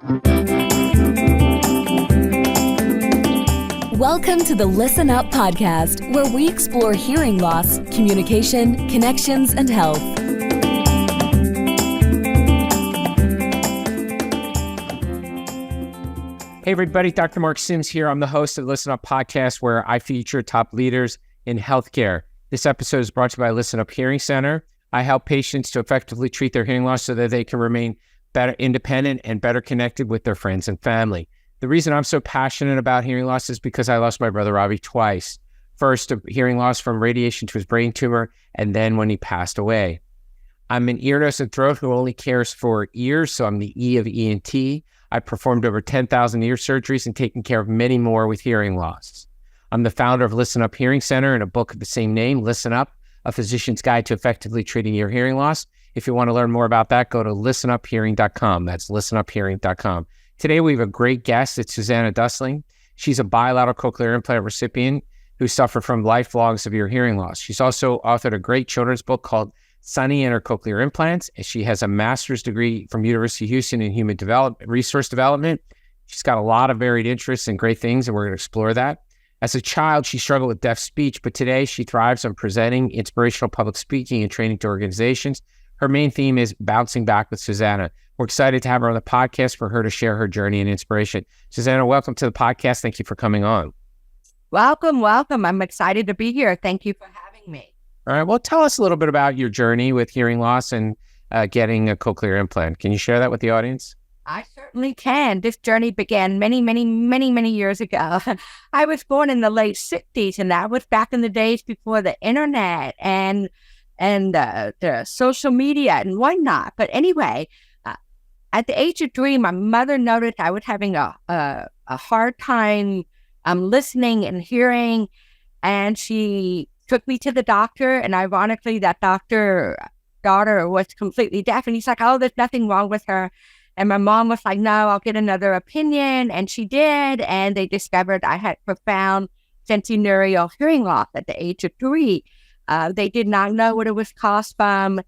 Welcome to the Listen Up podcast, where we explore hearing loss, communication, connections, and health. Hey everybody, Dr. Mark Sims here. I'm the host of the Listen Up podcast, where I feature top leaders in healthcare. This episode is brought to you by Listen Up Hearing Center. I help patients to effectively treat their hearing loss so that they can remain better independent and better connected with their friends and family. The reason I'm so passionate about hearing loss is because I lost my brother Robbie twice. First, a hearing loss from radiation to his brain tumor, and then when he passed away. I'm an ear, nose, and throat who only cares for ears, so I'm the E of ENT. I performed over 10,000 ear surgeries and taken care of many more with hearing loss. I'm the founder of Listen Up Hearing Center and a book of the same name, Listen Up, A Physician's Guide to Effectively Treating Your Hearing Loss. If you want to learn more about that, go to listenuphearing.com. That's listenuphearing.com. Today, we have a great guest. It's Susanna Dussling. She's a bilateral cochlear implant recipient who suffered from lifelong severe hearing loss. She's also authored a great children's book called Sunny and Her Cochlear Implants. And she has a master's degree from University of Houston in human resource development. She's got a lot of varied interests and great things, and we're going to explore that. As a child, she struggled with deaf speech, but today she thrives on presenting inspirational public speaking and training to organizations. Her main theme is bouncing back with Susanna. We're excited to have her on the podcast for her to share her journey and inspiration. Susanna, welcome to the podcast. Thank you for coming on. Welcome. I'm excited to be here. Thank you for having me. All right. Well, tell us a little bit about your journey with hearing loss and getting a cochlear implant. Can you share that with the audience? I certainly can. This journey began many years ago. I was born in the late 60s, and that was back in the days before the internet and the social media and whatnot. But anyway, at the age of 3, my mother noticed I was having a hard time listening and hearing, and she took me to the doctor. And ironically, that daughter was completely deaf, and he's like, "Oh, there's nothing wrong with her." And my mom was like, "No, I'll get another opinion," and she did. And they discovered I had profound sensorineural hearing loss at the age of 3. They did not know what it was caused from.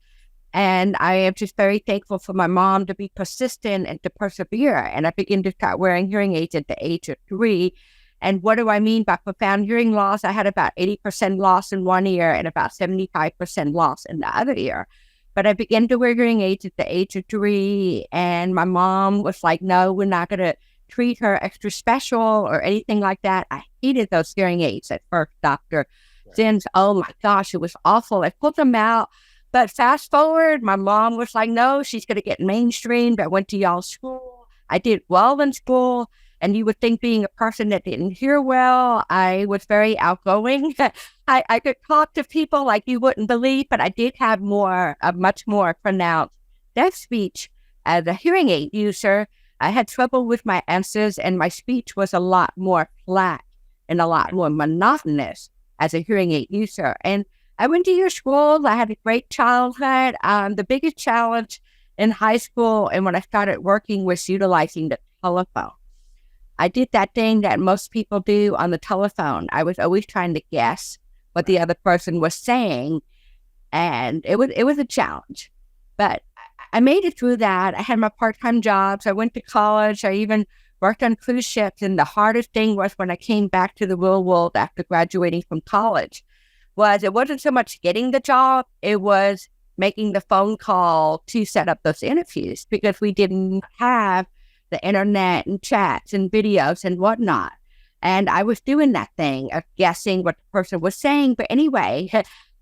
And I am just very thankful for my mom to be persistent and to persevere. And I began to start wearing hearing aids at the age of 3. And what do I mean by profound hearing loss? I had about 80% loss in one ear and about 75% loss in the other ear. But I began to wear hearing aids at the age of 3. And my mom was like, "No, we're not going to treat her extra special or anything like that." I hated those hearing aids at first, Dr. Sims. Oh my gosh, it was awful. I pulled them out. But fast forward, my mom was like, "No, she's going to get mainstreamed." I went to y'all's school. I did well in school. And you would think, being a person that didn't hear well, I was very outgoing. I could talk to people like you wouldn't believe, but I did have a much more pronounced deaf speech. As a hearing aid user, I had trouble with my answers, and my speech was a lot more flat and a lot more monotonous as a hearing aid user. And I went to your school. I had a great childhood. The biggest challenge in high school and when I started working was utilizing the telephone. I did that thing that most people do on the telephone. I was always trying to guess what the other person was saying, and it was a challenge. But I made it through that. I had my part-time jobs. I went to college. I even worked on cruise ships, and the hardest thing was when I came back to the real world after graduating from college. It wasn't so much getting the job, it was making the phone call to set up those interviews, because we didn't have the internet and chats and videos and whatnot. And I was doing that thing of guessing what the person was saying. But anyway,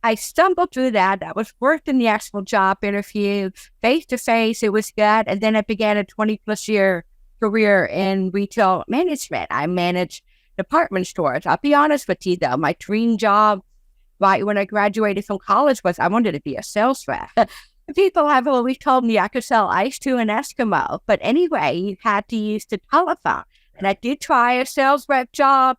I stumbled through that. That was worse than the actual job interview. Face to face, it was good. And then I began a 20-plus year career in retail management. I managed department stores. I'll be honest with you, though, my dream job right when I graduated from college was I wanted to be a sales rep. People have always told me I could sell ice to an Eskimo. But anyway, you had to use the telephone. And I did try a sales rep job.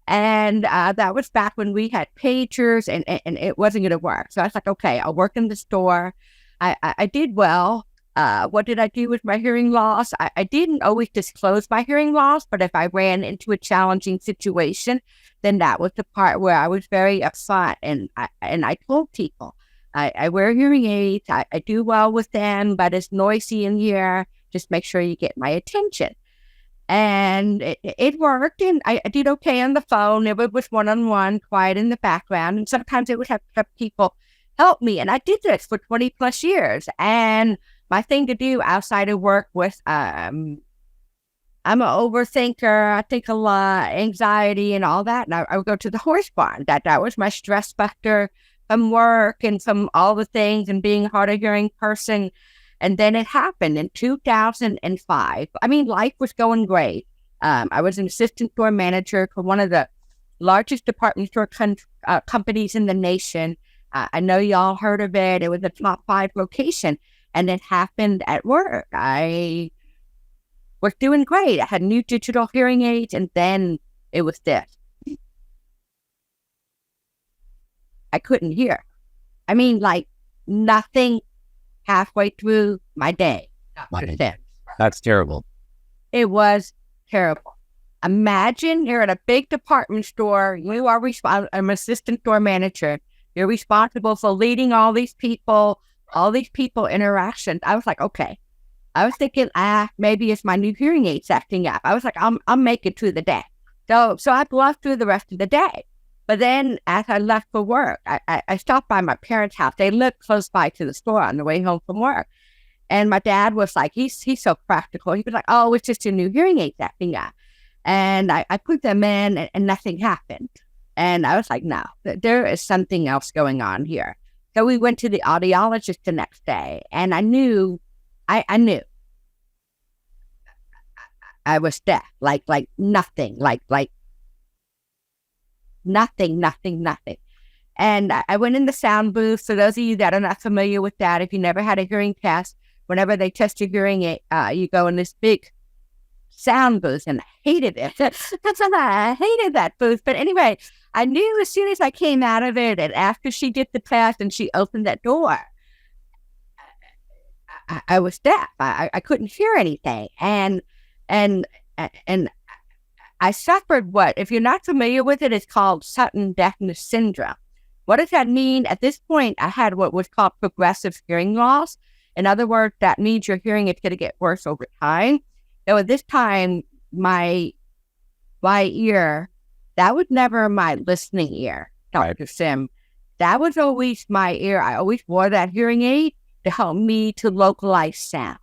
And that was back when we had pagers, and it wasn't going to work. So I was like, okay, I'll work in the store. I did well. What did I do with my hearing loss? I didn't always disclose my hearing loss, but if I ran into a challenging situation, then that was the part where I was very upset. And I told people, I wear hearing aids. I do well with them, but it's noisy in here. Just make sure you get my attention. And it worked, and I did okay on the phone. It was one-on-one, quiet in the background, and sometimes it would have people help me. And I did this for 20 plus years. And my thing to do outside of work was, I'm an overthinker. I think a lot, anxiety and all that. And I would go to the horse barn. That was my stress buster from work and from all the things and being a hard of hearing person. And then it happened in 2005. I mean, life was going great. I was an assistant store manager for one of the largest department store companies in the nation. I know y'all heard of it. It was a top 5 location, and it happened at work. I was doing great. I had new digital hearing aids, and then it was this. I couldn't hear. I mean, like nothing halfway through my day. That's terrible. It was terrible. Imagine you're at a big department store. You are I'm assistant store manager. You're responsible for leading all these people interactions. I was like, okay. I was thinking, maybe it's my new hearing aids acting up. I was like, I'll make it through the day. So I bluffed through the rest of the day. But then as I left for work, I stopped by my parents' house. They lived close by to the store on the way home from work. And my dad was like, he's so practical. He was like, oh, it's just a new hearing aids acting up. And I put them in and nothing happened. And I was like, no, there is something else going on here. So we went to the audiologist the next day, and I knew I was deaf, like nothing, like nothing. And I went in the sound booth. So those of you that are not familiar with that, if you never had a hearing test, whenever they test your hearing aid, you go in this big sound booth, and I hated it. I hated that booth. But anyway, I knew as soon as I came out of it, and after she did the test and she opened that door, I was deaf. I couldn't hear anything. And I suffered if you're not familiar with it, it's called sudden deafness syndrome. What does that mean? At this point, I had what was called progressive hearing loss. In other words, that means your hearing is going to get worse over time. So at this time, my ear, that was never my listening ear, Dr. Sim. That was always my ear. I always wore that hearing aid to help me to localize sound.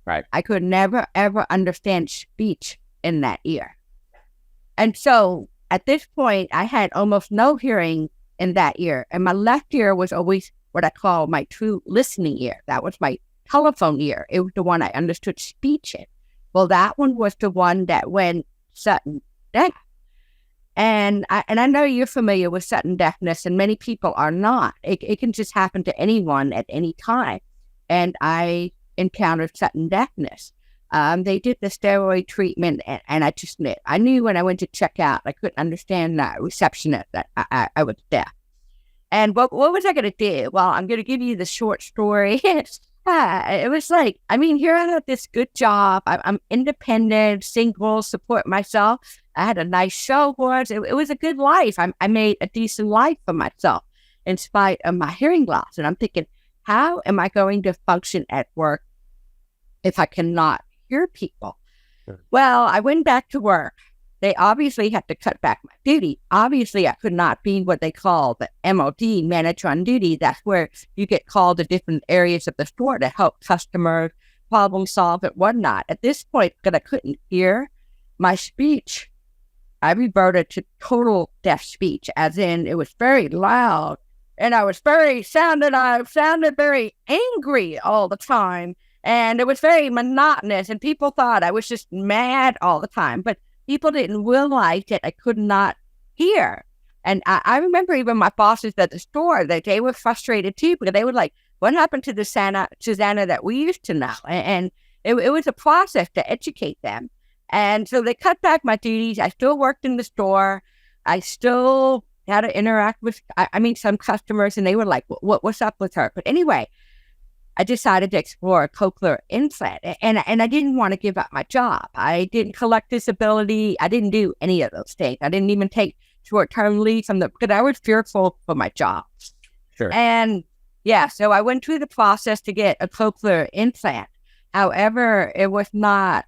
Right. I could never, ever understand speech in that ear. And so at this point, I had almost no hearing in that ear. And my left ear was always what I call my true listening ear. That was my telephone ear. It was the one I understood speech in. Well, that one was the one that went sudden deaf. And I know you're familiar with sudden deafness, and many people are not. It can just happen to anyone at any time. And I encountered sudden deafness. They did the steroid treatment, and I knew when I went to check out, I couldn't understand the receptionist that I was deaf. And what was I going to do? Well, I'm going to give you the short story. It was like, here I had this good job. I'm independent, single, support myself. I had a nice show horse. It was a good life. I made a decent life for myself in spite of my hearing loss. And I'm thinking, how am I going to function at work if I cannot hear people? Sure. Well, I went back to work. They obviously had to cut back my duty. Obviously, I could not be what they call the MOD, manager on duty. That's where you get called to different areas of the store to help customers problem solve and whatnot. At this point, because I couldn't hear my speech, I reverted to total deaf speech, as in it was very loud, and I sounded very angry all the time, and it was very monotonous, and people thought I was just mad all the time, but people didn't realize that I could not hear. And I remember even my bosses at the store, that they were frustrated too, because they were like, what happened to the Susanna that we used to know? And it was a process to educate them. And so they cut back my duties. I still worked in the store. I still had to interact with, some customers, and they were like, what's up with her? But anyway, I decided to explore a cochlear implant, and I didn't want to give up my job. I didn't collect disability. I didn't do any of those things. I didn't even take short-term leave because I was fearful for my job. Sure. And yeah, so I went through the process to get a cochlear implant. However, it was not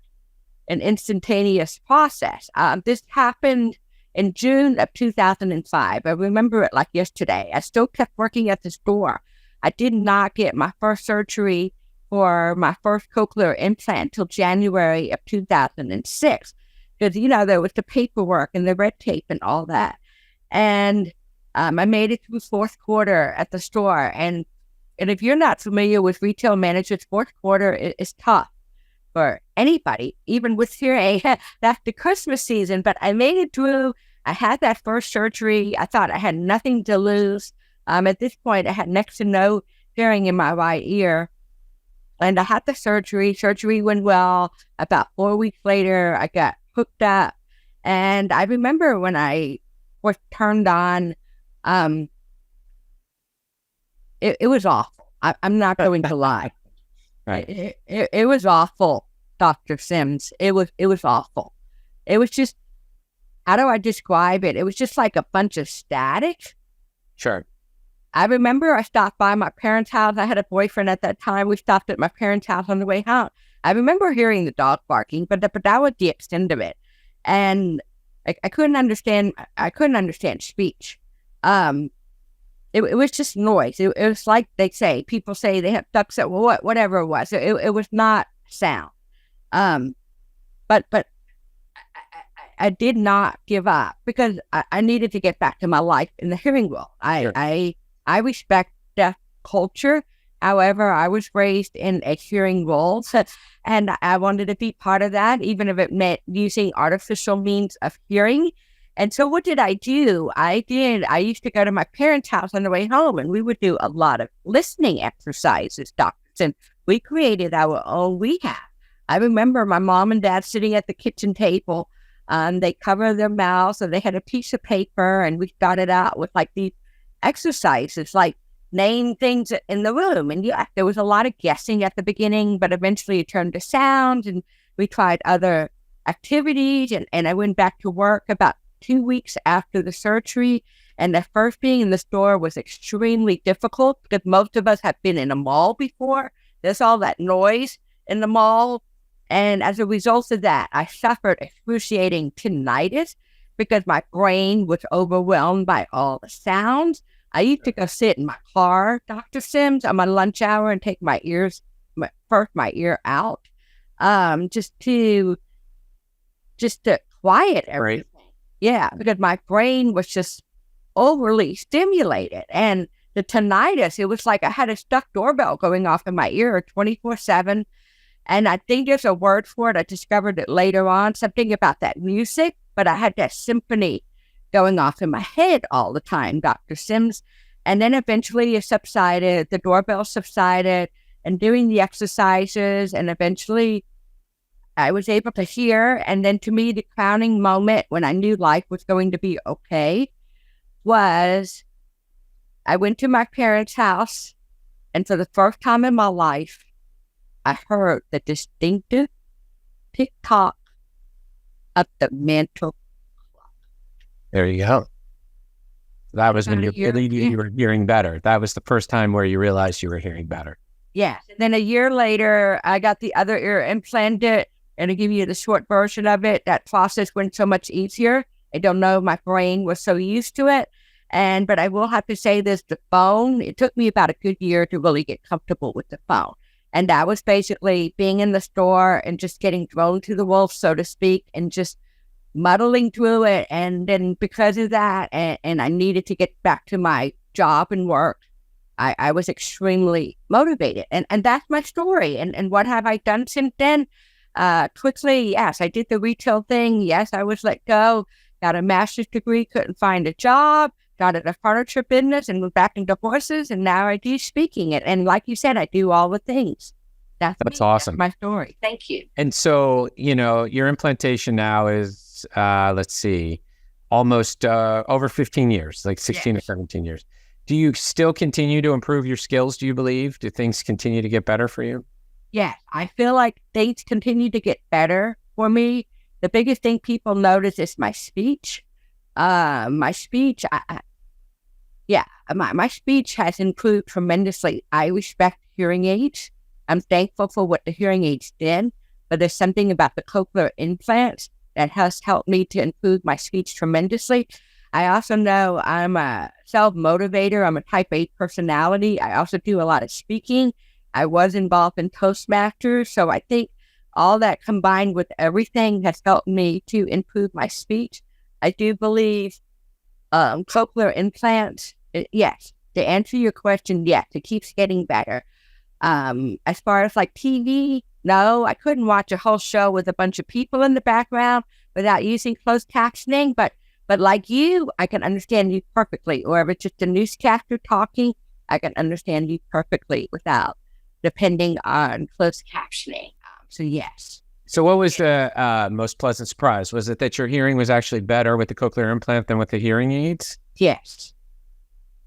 an instantaneous process. This happened in June of 2005. I remember it like yesterday. I still kept working at the store. I did not get my first surgery for my first cochlear implant till January of 2006. Because, there was the paperwork and the red tape and all that. And I made it through fourth quarter at the store. And if you're not familiar with retail managers, fourth quarter is tough for anybody, even with hearing. That's the Christmas season, but I made it through. I had that first surgery. I thought I had nothing to lose. At this point, I had next to no hearing in my right ear. And I had the surgery. Surgery went well. About 4 weeks later, I got hooked up. And I remember when I was turned on, it was awful. I'm not going to lie. Right. It was awful, Dr. Sims. It was awful. It was just, how do I describe it? It was just like a bunch of static. Sure. I remember I stopped by my parents' house. I had a boyfriend at that time. We stopped at my parents' house on the way home. I remember hearing the dog barking, but that was the extent of it. And I couldn't understand. I couldn't understand speech. It was just noise. It was like they say. People say they have ducks at whatever it was. It was not sound. But I did not give up because I needed to get back to my life in the hearing world. Sure. I respect deaf culture. However, I was raised in a hearing world, and I wanted to be part of that, even if it meant using artificial means of hearing. And so what did I do? I used to go to my parents' house on the way home, and we would do a lot of listening exercises, doctors, and we created our own rehab. I remember my mom and dad sitting at the kitchen table. They covered their mouths, and they had a piece of paper, and we started out with like these exercises, like name things in the room. And yeah, there was a lot of guessing at the beginning, but eventually it turned to sound, and we tried other activities. And I went back to work about 2 weeks after the surgery. And at first, being in the store was extremely difficult because most of us have been in a mall before. There's all that noise in the mall. And as a result of that, I suffered excruciating tinnitus because my brain was overwhelmed by all the sounds. I used to go sit in my car, Dr. Sims, on my lunch hour and take my ear out, just to quiet everything. Right. Yeah, because my brain was just overly stimulated. And the tinnitus, it was like I had a stuck doorbell going off in my ear 24/7. And I think there's a word for it. I discovered it later on, something about that music, but I had that symphony going off in my head all the time, Dr. Sims. And then eventually it subsided, the doorbell subsided, and doing the exercises, and eventually I was able to hear. And then to me, the crowning moment when I knew life was going to be okay was I went to my parents' house, and for the first time in my life, I heard the distinctive tick-tock of the mantle clock. There you go. That was when you were hearing better. That was the first time where you realized you were hearing better. Yes. And then a year later, I got the other ear implanted. And to give you the short version of it, that process went so much easier. I don't know, my brain was so used to it. But I will have to say this, the phone, it took me about a good year to really get comfortable with the phone. And that was basically being in the store and just getting thrown to the wolves, so to speak, and just muddling through it. And then because of that, and I needed to get back to my job and work, I was extremely motivated. And that's my story. And what have I done since then? Quickly, yes, I did the retail thing. Yes, I was let go, got a master's degree, couldn't find a job, started a furniture business and moved back into horses, and now I do speaking it. And like you said, I do all the things. That's awesome. That's my story. Thank you. And so, your implantation now is, almost over 15 years, like 16 or 17 years. Do you still continue to improve your skills, do you believe? Do things continue to get better for you? Yes, I feel like things continue to get better for me. The biggest thing people notice is my speech. My speech has improved tremendously. I respect hearing aids. I'm thankful for what the hearing aids did, but there's something about the cochlear implants that has helped me to improve my speech tremendously. I also know I'm a self-motivator. I'm a type A personality. I also do a lot of speaking. I was involved in Toastmasters. So I think all that combined with everything has helped me to improve my speech. I do believe cochlear implants, yes. To answer your question, yes, it keeps getting better. As far as like TV, no, I couldn't watch a whole show with a bunch of people in the background without using closed captioning. But like you, I can understand you perfectly. Or if it's just a newscaster talking, I can understand you perfectly without depending on closed captioning. So yes. So what was the most pleasant surprise? Was it that your hearing was actually better with the cochlear implant than with the hearing aids? Yes.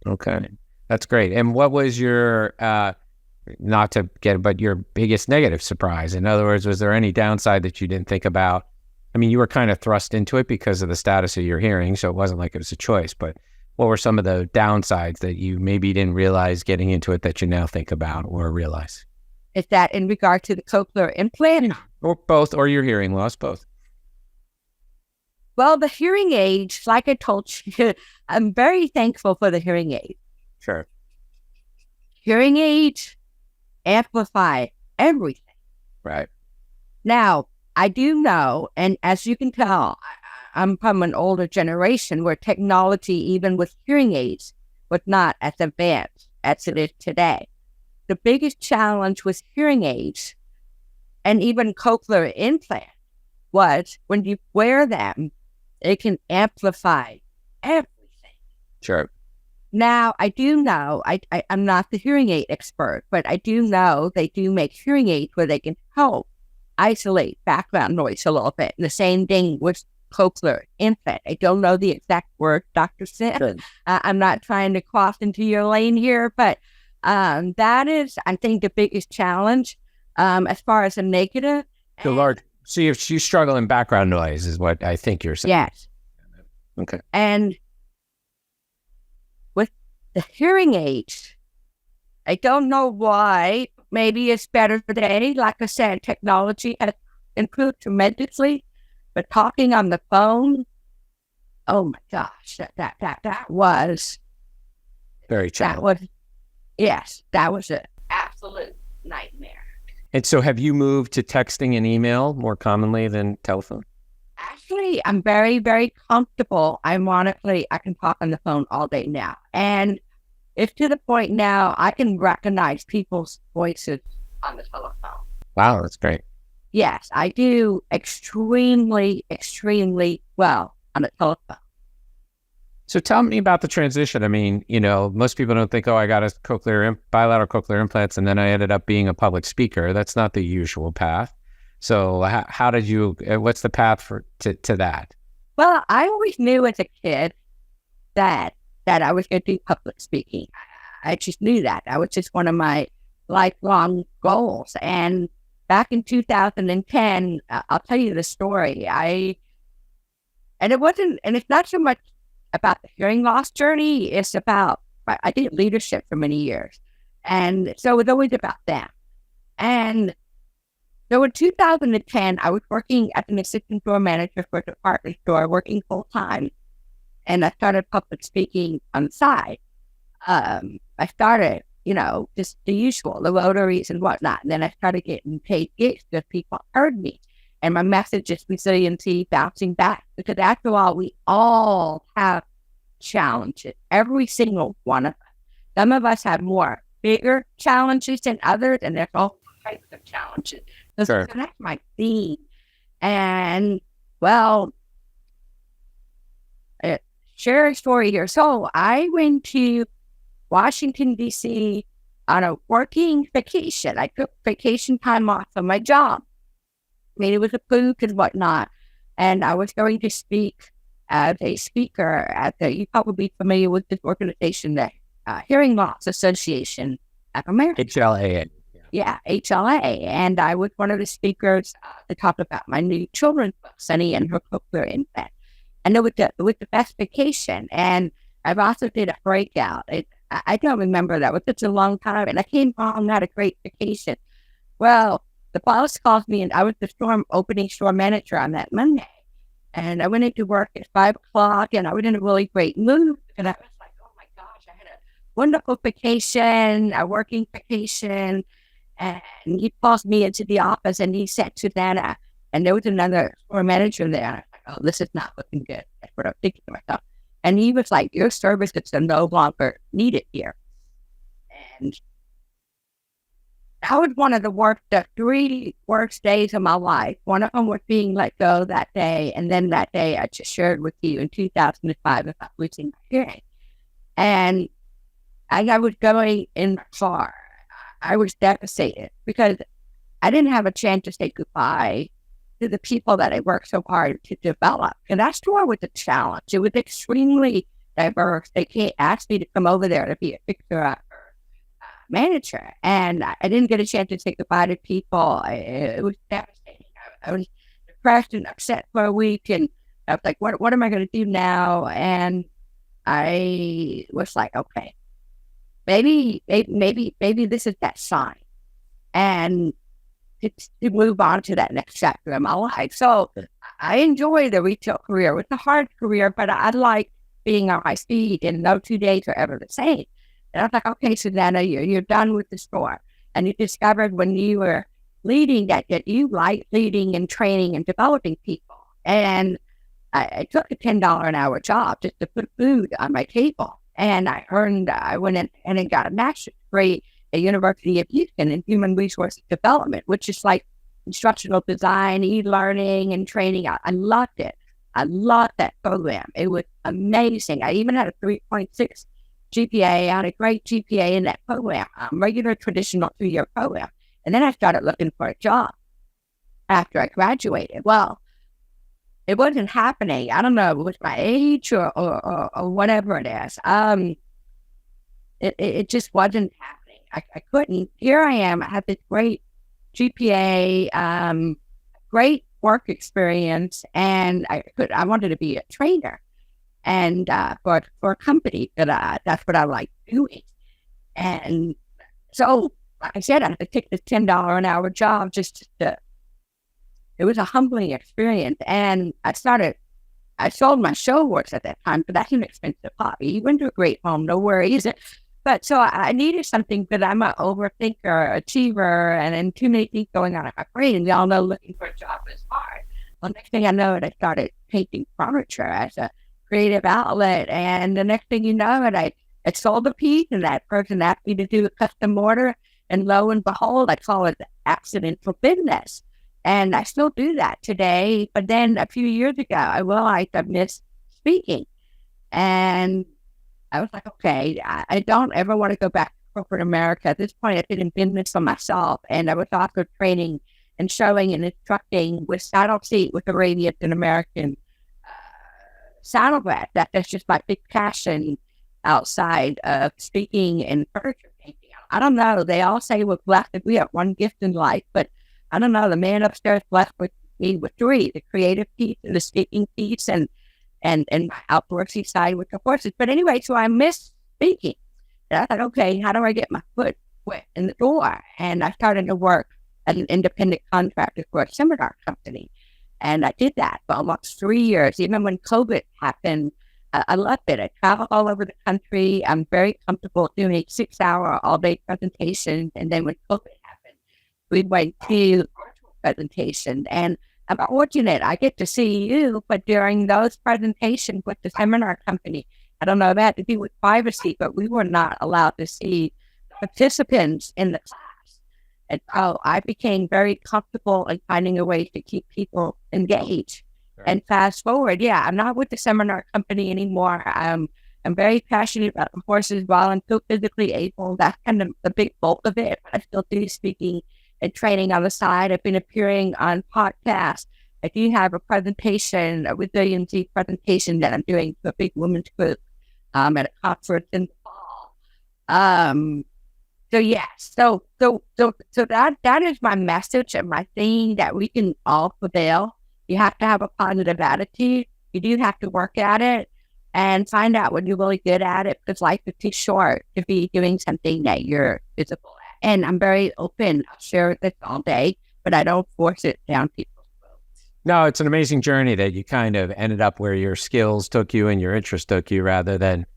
Okay, that's great. And what was your, not to get, but your biggest negative surprise? In other words, was there any downside that you didn't think about? I mean, you were kind of thrust into it because of the status of your hearing, so it wasn't like it was a choice, but what were some of the downsides that you maybe didn't realize getting into it that you now think about or realize? Is that in regard to the cochlear implant? Or both, or your hearing loss, both. Well, the hearing aids, like I told you, I'm very thankful for the hearing aid. Sure. Hearing aids amplify everything. Right. Now, I do know, and as you can tell, I'm from an older generation where technology, even with hearing aids, was not as advanced as it is today. The biggest challenge with hearing aids and even cochlear implant was when you wear them, it can amplify everything. Sure. Now, I do know, I'm not the hearing aid expert, but I do know they do make hearing aids where they can help isolate background noise a little bit. And the same thing with cochlear implant. I don't know the exact word, Dr. Sim. I'm not trying to cross into your lane here, but that is, I think, the biggest challenge as far as a negative. See, if you struggle in background noise is what I think you're saying. Yes. Okay. And with the hearing aids, I don't know why. Maybe it's better today. Like I said, technology has improved tremendously. But talking on the phone, oh my gosh, that was very challenging. That was an absolute nightmare. And so have you moved to texting and email more commonly than telephone? Actually, I'm very, very comfortable. Ironically, I can talk on the phone all day now. And it's to the point now I can recognize people's voices on the telephone. Wow, that's great. Yes, I do extremely, extremely well on the telephone. So tell me about the transition. I mean, most people don't think, I got a bilateral cochlear implants, and then I ended up being a public speaker. That's not the usual path. So how did you, what's the path to that? Well, I always knew as a kid that I was going to do public speaking. I just knew that. That was just one of my lifelong goals. And back in 2010, I'll tell you the story. And it's not so much about the hearing loss journey. It's about, I did leadership for many years. And so it was always about that. And so in 2010, I was working as an assistant store manager for a department store, working full time. And I started public speaking on the side. I started, just the usual, the rotaries and whatnot. And then I started getting paid gigs because people heard me. And my message is resiliency, bouncing back. Because after all, we all have challenges. Every single one of us. Some of us have more bigger challenges than others, and there's all types of challenges. So that's my theme. And, well, share a story here. So I went to Washington, D.C. on a working vacation. I took vacation time off from my job. I mean, it was approved and whatnot. And I was going to speak as a speaker you're probably familiar with this organization, the Hearing Loss Association of America. HLA. Yeah, HLA. And I was one of the speakers to talk about my new children's book, Sunny and Her Cochlear Implant. And it was the best vacation. And I've also did a breakout. I don't remember that. It was such a long time. And I came home, had a great vacation. Well, the boss called me, and I was the opening store manager on that Monday. And I went into work at 5 o'clock, and I was in a really great mood. And I was like, oh my gosh, I had a wonderful vacation, a working vacation. And he calls me into the office, and he said, Susanna, and there was another store manager there. And I was like, oh, this is not looking good. That's what I'm thinking to myself. And he was like, your services are no longer needed here. And that was one of the 3 worst days of my life. One of them was being let go that day. And then that day I just shared with you in 2005 about losing my hearing. And as I was going in my car, I was devastated because I didn't have a chance to say goodbye to the people that I worked so hard to develop. And that store was a challenge. It was extremely diverse. They asked me to come over there to be a fixer manager, and I didn't get a chance to say goodbye to people. It was devastating. I was depressed and upset for a week, and I was like, what am I going to do now? And I was like, okay, maybe this is that sign, and to move on to that next chapter of my life. So I enjoyed the retail career. It was a hard career, but I like being on my feet, and no 2 days are ever the same. And I was like, okay, Susanna, you're done with the store. And you discovered when you were leading that you like leading and training and developing people. And I took a $10 an hour job just to put food on my table. And I went in and got a master's degree at University of Houston in human resources development, which is like instructional design, e-learning, and training. I loved it. I loved that program. It was amazing. I even had a 3.6 GPA. I had a great GPA in that program, regular traditional 2-year program. And then I started looking for a job after I graduated. Well, it wasn't happening. I don't know if it was my age or whatever it is. It just wasn't happening. I couldn't. Here I am. I have this great GPA, great work experience, and I wanted to be a trainer. And for a company that's what I like doing. And so, like I said, I had to take this $10 an hour job it was a humbling experience. And I sold my show horse at that time, but that's an expensive hobby. He went to a great home, no worries. But so I needed something, but I'm an overthinker, achiever, and too many things going on in my brain. And y'all know looking for a job is hard. Well, next thing I know, I started painting furniture as a creative outlet, and the next thing you know, I sold a piece, and that person asked me to do a custom order, and lo and behold, I call it accidental business, and I still do that today. But then a few years ago, I realized I missed speaking, and I was like, okay, I don't ever want to go back to corporate America. At this point, I did in business for myself, and I was also training and showing and instructing with saddle seat with Arabian and American saddleback. That's just my big passion outside of speaking and furniture painting. I don't know. They all say we're blessed that we have one gift in life, but I don't know. The man upstairs blessed me with 3: the creative piece, and the speaking piece, and my outdoorsy side with the horses. But anyway, so I missed speaking. And I thought, okay, how do I get my foot wet in the door? And I started to work as an independent contractor for a seminar company. And I did that for almost 3 years. Even when COVID happened, I loved it. I traveled all over the country. I'm very comfortable doing 6-hour all-day presentations. And then when COVID happened, we went to virtual presentations. And I'm fortunate I get to see you, but during those presentations with the seminar company, I don't know, that had to do with privacy, but we were not allowed to see participants in the class. And so I became very comfortable in finding a way to keep people engaged. Right. And fast forward, I'm not with the seminar company anymore. I'm very passionate about the horses while I'm still physically able. That's kind of the big bulk of it. But I still do speaking and training on the side. I've been appearing on podcasts. I do have a presentation, a resiliency presentation that I'm doing to a big women's group at a conference in the fall. So yes, so that is my message and my thing, that we can all prevail. You have to have a positive attitude. You do have to work at it and find out when you're really good at it, because life is too short to be doing something that you're visible at. And I'm very open. I'll share this all day, but I don't force it down people's throats. No, it's an amazing journey that you kind of ended up where your skills took you and your interest took you rather than,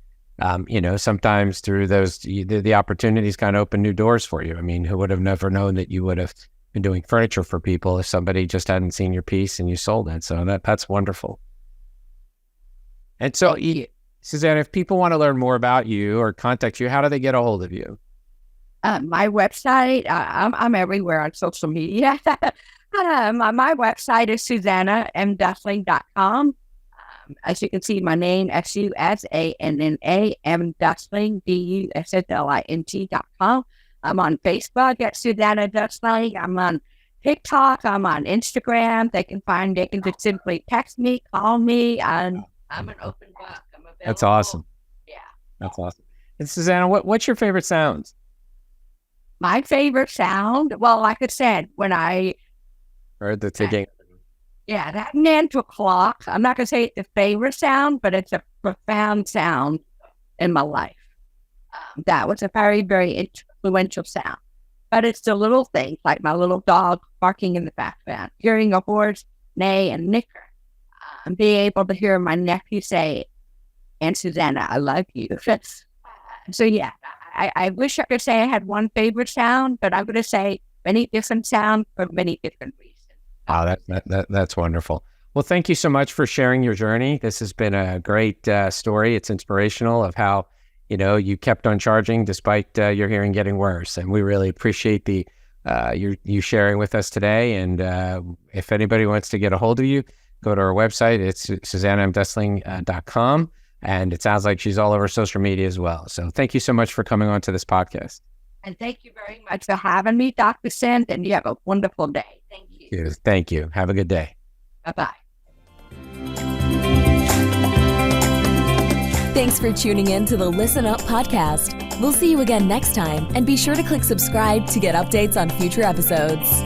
sometimes through those, the opportunities kind of open new doors for you. I mean, who would have never known that you would have been doing furniture for people if somebody just hadn't seen your piece and you sold it. So that's wonderful. And so, Susanna, if people want to learn more about you or contact you, how do they get a hold of you? My website, I'm everywhere on social media. My website is susannamdussling.com. As you can see, my name, SUSANNA, M Dussling, DUSSLING.com. I'm on Facebook at Susanna Dussling. I'm on TikTok. I'm on Instagram. They can just simply text me, call me. I'm an open book. I'm available. That's awesome. Yeah. That's awesome. And Susanna, what's your favorite sounds? My favorite sound, well, like I said, when I Or the ticking. Yeah, that mantle clock. I'm not going to say it's a favorite sound, but it's a profound sound in my life. That was a very, very influential sound. But it's the little things, like my little dog barking in the background, hearing a horse neigh and nicker, being able to hear my nephew say, "Aunt Susanna, I love you." So yeah, I wish I could say I had one favorite sound, but I'm going to say many different sounds for many different reasons. Oh, that's wonderful. Well, thank you so much for sharing your journey. This has been a great story. It's inspirational of how, you kept on charging despite your hearing getting worse. And we really appreciate you sharing with us today. And if anybody wants to get a hold of you, go to our website. It's susannamdussling.com. And it sounds like she's all over social media as well. So thank you so much for coming on to this podcast. And thank you very much for having me, Dr. Sint, and you have a wonderful day. Thank you. Thank you. Have a good day. Bye-bye. Thanks for tuning in to the Listen Up podcast. We'll see you again next time, and be sure to click subscribe to get updates on future episodes.